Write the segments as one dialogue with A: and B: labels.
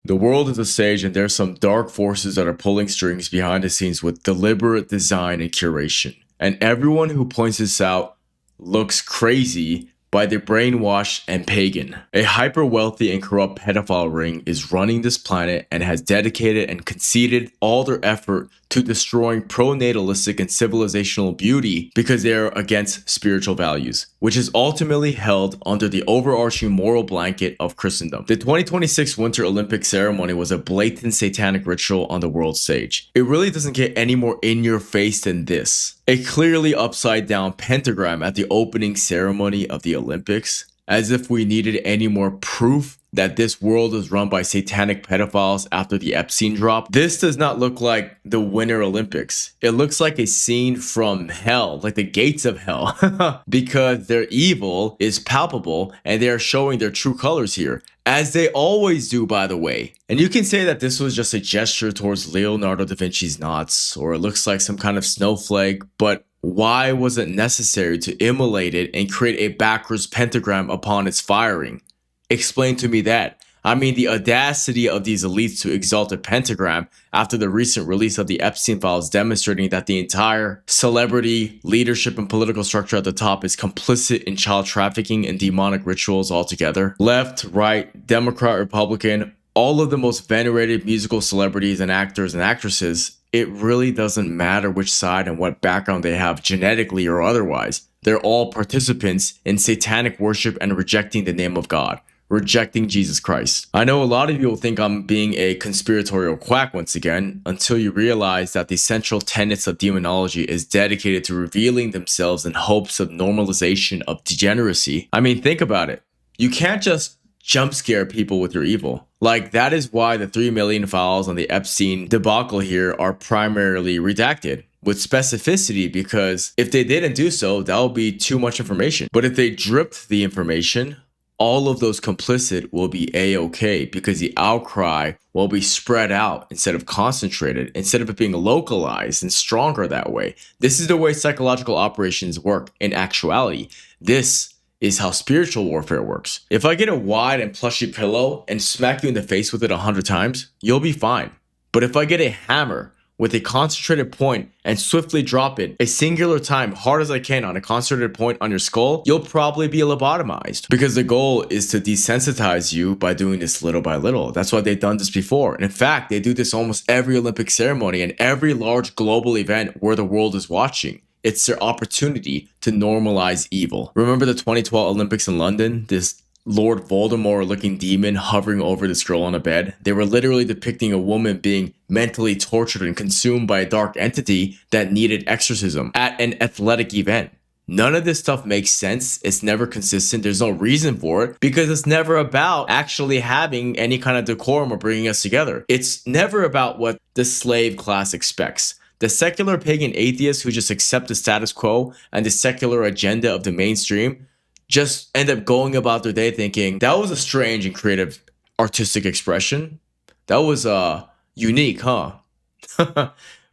A: The world is a stage, and there's some dark forces that are pulling strings behind the scenes with deliberate design and curation. And everyone who points this out looks crazy by the brainwashed and pagan. A hyper wealthy and corrupt pedophile ring is running this planet and has dedicated and conceded all their effort to destroying pro-natalistic and civilizational beauty because they are against spiritual values, which is ultimately held under the overarching moral blanket of Christendom. The 2026 Winter Olympic ceremony was a blatant satanic ritual on the world stage. It really doesn't get any more in your face than this. A clearly upside down pentagram at the opening ceremony of the Olympics, as if we needed any more proof that this world is run by satanic pedophiles after the Epstein drop. This does not look like the Winter Olympics. It looks like a scene from hell, like the gates of hell, because their evil is palpable and they are showing their true colors here, as they always do, by the way. And you can say that this was just a gesture towards Leonardo da Vinci's knots, or it looks like some kind of snowflake, but why was it necessary to immolate it and create a backwards pentagram upon its firing? Explain to me that. I mean, the audacity of these elites to exalt a pentagram after the recent release of the Epstein files demonstrating that the entire celebrity, leadership, and political structure at the top is complicit in child trafficking and demonic rituals altogether. Left, right, Democrat, Republican, all of the most venerated musical celebrities and actors and actresses, it really doesn't matter which side and what background they have genetically or otherwise. They're all participants in satanic worship and rejecting the name of God. Rejecting Jesus Christ. I know a lot of you will think I'm being a conspiratorial quack once again, until you realize that the central tenets of demonology is dedicated to revealing themselves in hopes of normalization of degeneracy. I mean, think about it. You can't just jump scare people with your evil. Like, that is why the 3 million files on the Epstein debacle here are primarily redacted with specificity, because if they didn't do so, that would be too much information. But if they dripped the information, all of those complicit will be a-okay, because the outcry will be spread out instead of concentrated, instead of it being localized and stronger that way. This is the way psychological operations work in actuality. This is how spiritual warfare works. If I get a wide and plushy pillow and smack you in the face with it 100 times, you'll be fine. But if I get a hammer with a concentrated point and swiftly drop it a singular time hard as I can on a concentrated point on your skull, you'll probably be lobotomized, because the goal is to desensitize you by doing this little by little. That's why they've done this before. And in fact, they do this almost every Olympic ceremony and every large global event where the world is watching. It's their opportunity to normalize evil. Remember the 2012 Olympics in London? This Lord Voldemort looking demon hovering over this girl on a bed. They were literally depicting a woman being mentally tortured and consumed by a dark entity that needed exorcism at an athletic event. None of this stuff makes sense. It's never consistent. There's no reason for it, because it's never about actually having any kind of decorum or bringing us together. It's never about what the slave class expects. The secular pagan atheists who just accept the status quo and the secular agenda of the mainstream just end up going about their day thinking, that was a strange and creative artistic expression. That was unique, huh?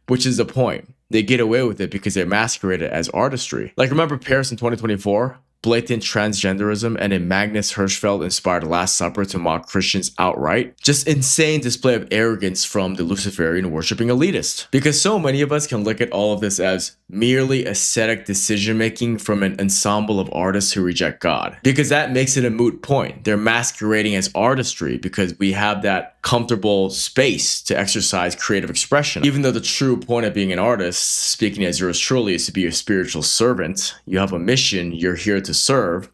A: Which is the point. They get away with it because they masquerade it as artistry. Like, remember Paris in 2024? Blatant transgenderism and a Magnus Hirschfeld inspired Last Supper to mock Christians outright. Just insane display of arrogance from the Luciferian worshipping elitist. Because so many of us can look at all of this as merely aesthetic decision making from an ensemble of artists who reject God. Because that makes it a moot point. They're masquerading as artistry because we have that comfortable space to exercise creative expression. Even though the true point of being an artist, speaking as yours truly, is to be a spiritual servant. You have a mission, you're here to serve.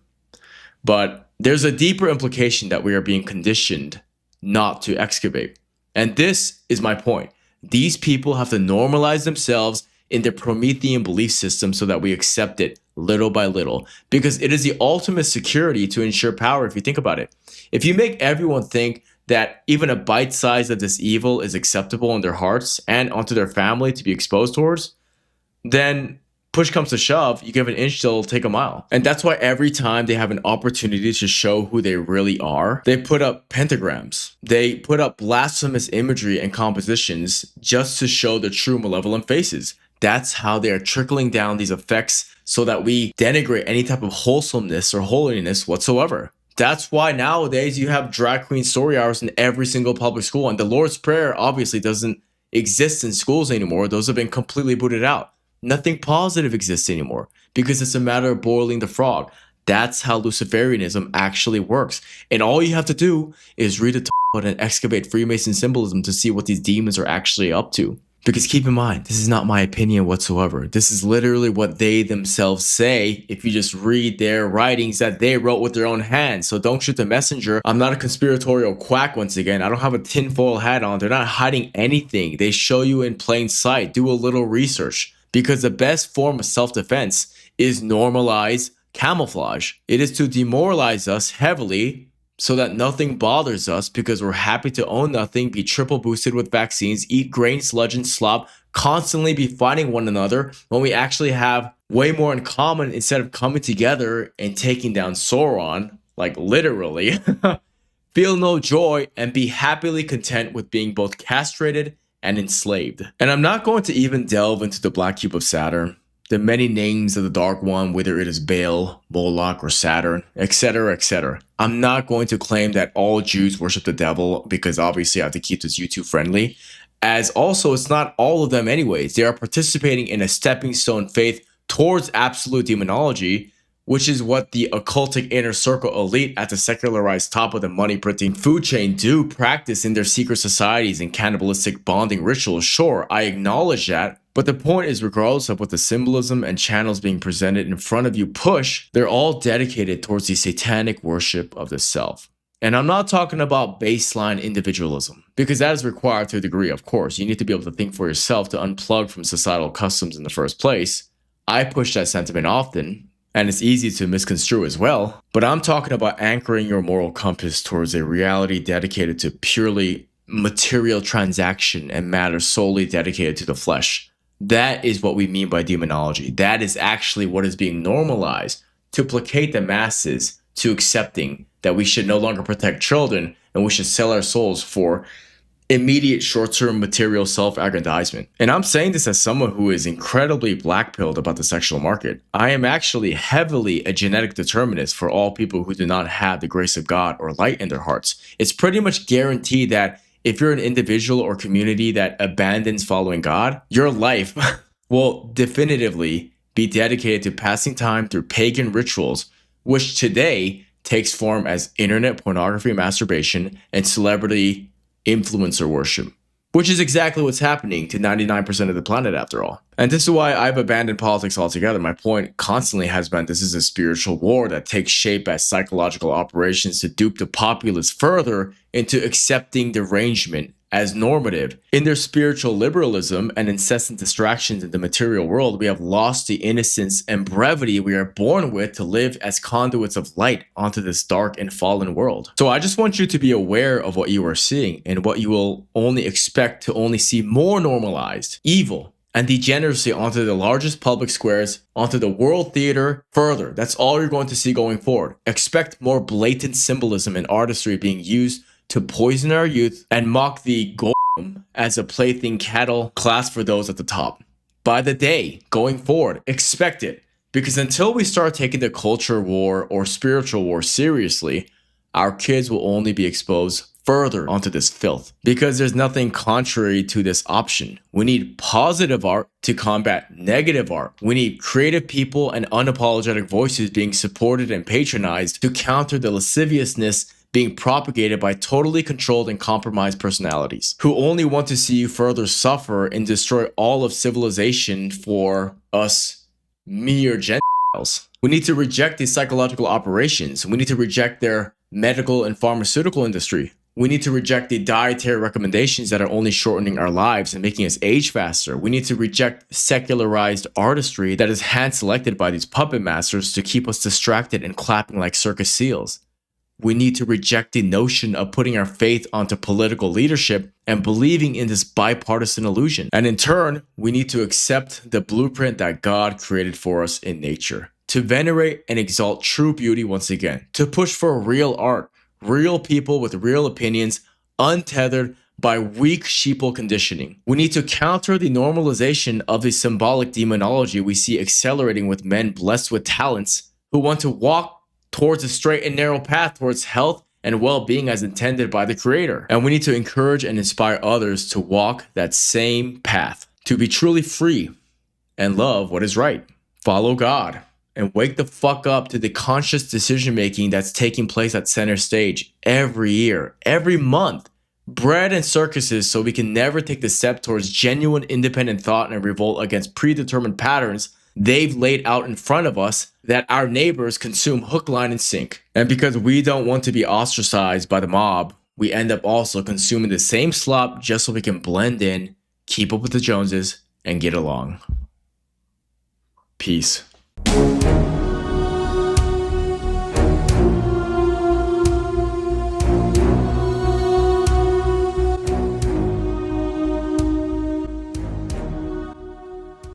A: But there's a deeper implication that we are being conditioned not to excavate. And this is my point. These people have to normalize themselves in their Promethean belief system so that we accept it little by little, because it is the ultimate security to ensure power. If you think about it, if you make everyone think that even a bite size of this evil is acceptable in their hearts and onto their family to be exposed towards, then push comes to shove, you give an inch, they'll take a mile. And that's why every time they have an opportunity to show who they really are, they put up pentagrams. They put up blasphemous imagery and compositions just to show the true malevolent faces. That's how they are trickling down these effects so that we denigrate any type of wholesomeness or holiness whatsoever. That's why nowadays you have drag queen story hours in every single public school. And the Lord's Prayer obviously doesn't exist in schools anymore. Those have been completely booted out. Nothing positive exists anymore because it's a matter of boiling the frog. That's how Luciferianism actually works. And all you have to do is read the Talmud and excavate Freemason symbolism to see what these demons are actually up to. Because keep in mind, this is not my opinion whatsoever. This is literally what they themselves say if you just read their writings that they wrote with their own hands. So don't shoot the messenger. I'm not a conspiratorial quack once again. I don't have a tinfoil hat on. They're not hiding anything. They show you in plain sight. Do a little research. Because the best form of self-defense is normalized camouflage. It is to demoralize us heavily so that nothing bothers us because we're happy to own nothing, be triple boosted with vaccines, eat grain, sludge, and slop, constantly be fighting one another when we actually have way more in common instead of coming together and taking down Sauron, like literally. Feel no joy and be happily content with being both castrated and enslaved. And I'm not going to even delve into the black cube of Saturn, the many names of the Dark One, whether it is Baal, Moloch, or Saturn, etc., etc. I'm not going to claim that all Jews worship the devil because obviously I have to keep this YouTube friendly, as also it's not all of them anyways. They are participating in a stepping stone faith towards absolute demonology, which is what the occultic inner circle elite at the secularized top of the money printing food chain do practice in their secret societies and cannibalistic bonding rituals. Sure, I acknowledge that. But the point is, regardless of what the symbolism and channels being presented in front of you push, they're all dedicated towards the satanic worship of the self. And I'm not talking about baseline individualism, because that is required to a degree, of course. You need to be able to think for yourself to unplug from societal customs in the first place. I push that sentiment often, and it's easy to misconstrue as well. But I'm talking about anchoring your moral compass towards a reality dedicated to purely material transaction and matter solely dedicated to the flesh. That is what we mean by demonology. That is actually what is being normalized to placate the masses to accepting that we should no longer protect children and we should sell our souls for immediate short-term material self-aggrandizement. And I'm saying this as someone who is incredibly black-pilled about the sexual market. I am actually heavily a genetic determinist for all people who do not have the grace of God or light in their hearts. It's pretty much guaranteed that if you're an individual or community that abandons following God, your life will definitively be dedicated to passing time through pagan rituals, which today takes form as internet pornography, masturbation, and celebrity influencer worship, which is exactly what's happening to 99% of the planet after all. And this is why I've abandoned politics altogether. My point constantly has been this is a spiritual war that takes shape as psychological operations to dupe the populace further into accepting derangement as normative. In their spiritual liberalism and incessant distractions in the material world, we have lost the innocence and brevity we are born with to live as conduits of light onto this dark and fallen world. So I just want you to be aware of what you are seeing and what you will only expect to only see more normalized evil and degeneracy onto the largest public squares, onto the world theater further. That's all you're going to see going forward. Expect more blatant symbolism and artistry being used to poison our youth and mock the golem as a plaything cattle class for those at the top. By the day going forward, expect it. Because until we start taking the culture war or spiritual war seriously, our kids will only be exposed further onto this filth. Because there's nothing contrary to this option. We need positive art to combat negative art. We need creative people and unapologetic voices being supported and patronized to counter the lasciviousness being propagated by totally controlled and compromised personalities who only want to see you further suffer and destroy all of civilization for us mere Gentiles. We need to reject these psychological operations. We need to reject their medical and pharmaceutical industry. We need to reject the dietary recommendations that are only shortening our lives and making us age faster. We need to reject secularized artistry that is hand-selected by these puppet masters to keep us distracted and clapping like circus seals. We need to reject the notion of putting our faith onto political leadership and believing in this bipartisan illusion. And in turn, we need to accept the blueprint that God created for us in nature. To venerate and exalt true beauty once again. To push for real art, real people with real opinions, untethered by weak sheeple conditioning. We need to counter the normalization of the symbolic demonology we see accelerating with men blessed with talents who want to walk towards a straight and narrow path towards health and well-being as intended by the Creator. And we need to encourage and inspire others to walk that same path, to be truly free and love what is right. Follow God and wake the fuck up to the conscious decision making that's taking place at center stage every year, every month. Bread and circuses so we can never take the step towards genuine independent thought and revolt against predetermined patterns they've laid out in front of us that our neighbors consume hook, line, and sink. And because we don't want to be ostracized by the mob, we end up also consuming the same slop just so we can blend in, keep up with the Joneses, and get along. Peace.